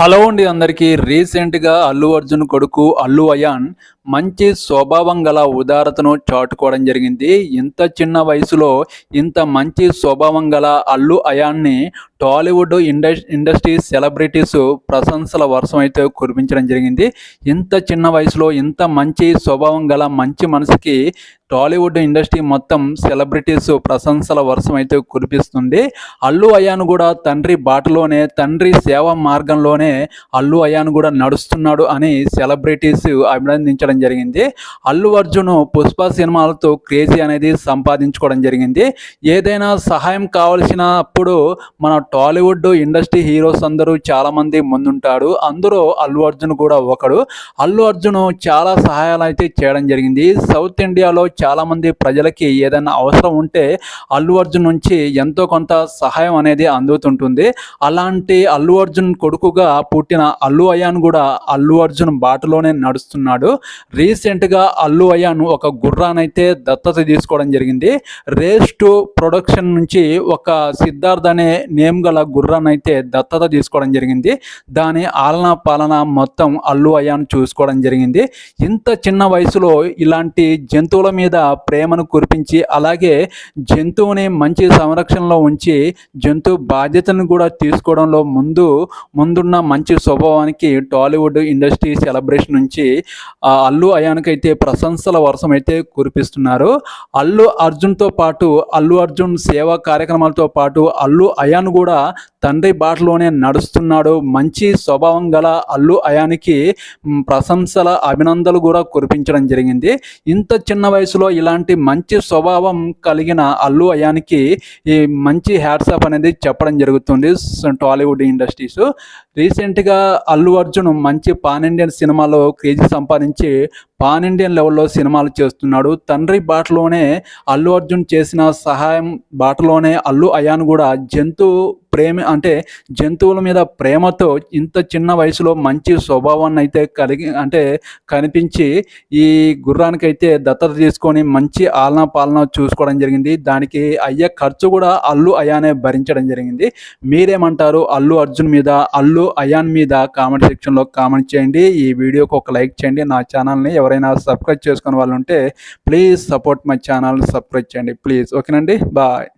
Hello అండి అందరికీ. రీసెంట్‌గా అల్లు అర్జున్ కొడుకు అల్లు అయాన్ మంచి స్వభావం గల ఉదారతను చాటుకోవడం జరిగింది. ఇంత చిన్న వయసులో ఇంత మంచి స్వభావం గల అల్లు అయాన్‌ని టాలీవుడ్ ఇండస్ట్రీ సెలబ్రిటీస్ ప్రశంసల వర్షం అయితే కురిపించడం జరిగింది. ఇంత చిన్న వయసులో ఇంత మంచి స్వభావం గల మంచి మనసుకి టాలీవుడ్ ఇండస్ట్రీ మొత్తం సెలబ్రిటీస్ ప్రశంసల వర్షం అయితే కురిపిస్తుంది. అల్లు అయాన్ కూడా తండ్రి బాటలోనే, తండ్రి సేవా మార్గంలోనే అల్లు అయాన్ కూడా నడుస్తున్నాడు అని సెలబ్రిటీస్ అభినందించడం జరిగింది. అల్లు అర్జున్ పుష్ప సినిమాలతో క్రేజీ అనేది సంపాదించుకోవడం జరిగింది. ఏదైనా సహాయం కావలసినప్పుడు మన టాలీవుడ్ ఇండస్ట్రీ హీరోస్ అందరూ చాలామంది ముందుంటాడు. అందులో అల్లు అర్జున్ కూడా ఒకడు. అల్లు అర్జున్ చాలా సహాయాలు అయితే చేయడం జరిగింది. సౌత్ ఇండియాలో చాలామంది ప్రజలకి ఏదైనా అవసరం ఉంటే అల్లు అర్జున్ నుంచి ఎంతో కొంత సహాయం అనేది అందుతుంటుంది. అలాంటి అల్లు అర్జున్ కొడుకుగా పుట్టిన అల్లు అయాన్ కూడా అల్లు అర్జున్ బాటలోనే నడుస్తున్నాడు. రీసెంట్గా అల్లు అయాన్ ఒక గుర్రానైతే దత్తత తీసుకోవడం జరిగింది. రేస్ టు ప్రొడక్షన్ నుంచి ఒక సిద్ధార్థ్ అనే నేమ్ గల గుర్రాన్ని అయితే దత్తత తీసుకోవడం జరిగింది. దాని ఆలనా పాలన మొత్తం అల్లు అయాన్ చూసుకోవడం జరిగింది. ఇంత చిన్న వయసులో ఇలాంటి జంతువుల మీద ప్రేమను కురిపించి, అలాగే జంతువుని మంచి సంరక్షణలో ఉంచి జంతు బాధ్యతను కూడా తీసుకోవడంలో ముందున్న మంచి స్వభావానికి టాలీవుడ్ ఇండస్ట్రీ సెలబ్రేషన్ నుంచి అల్లు అయాన్కి అయితే ప్రశంసల వర్షం అయితే కురిపిస్తున్నారు. అల్లు అర్జున్తో పాటు అల్లు అర్జున్ సేవా కార్యక్రమాలతో పాటు అల్లు అయాన్ కూడా తండ్రి బాటలోనే నడుస్తున్నాడు. మంచి స్వభావం గల అల్లు అయాన్కి ప్రశంసల అభినందనలు కూడా కురిపించడం జరిగింది. ఇంత చిన్న వయసులో ఇలాంటి మంచి స్వభావం కలిగిన అల్లు అయాన్కి ఈ మంచి హ్యాట్సాప్ అనేది చెప్పడం జరుగుతుంది టాలీవుడ్ ఇండస్ట్రీస్. రీసెంట్గా అల్లు అర్జున్ మంచి పాన్ ఇండియన్ సినిమాలో క్రేజీ సంపాదించి పాన్ ఇండియన్ లెవెల్లో సినిమాలు చేస్తున్నాడు. తండ్రి బాటలోనే అల్లు అర్జున్ చేసిన సహాయం బాటలోనే అల్లు అయాన్ కూడా జంతువుల మీద ప్రేమతో ఇంత చిన్న వయసులో మంచి స్వభావాన్ని అయితే కనిపించి ఈ గుర్రానికైతే దత్తత తీసుకొని మంచి ఆలనా పాలన చూసుకోవడం జరిగింది. దానికి అయ్యే ఖర్చు కూడా అల్లు అయానే భరించడం జరిగింది. మీరేమంటారు అల్లు అర్జున్ మీద, అల్లు అయాన్ మీద? కామెంట్ సెక్షన్లో కామెంట్ చేయండి. ఈ వీడియోకి ఒక లైక్ చేయండి. నా ఛానల్ని ఎవరైనా సబ్స్క్రైబ్ చేసుకునే వాళ్ళు ఉంటే please support my channel, subscribe చేయండి ప్లీజ్. ఓకేనండి, బాయ్.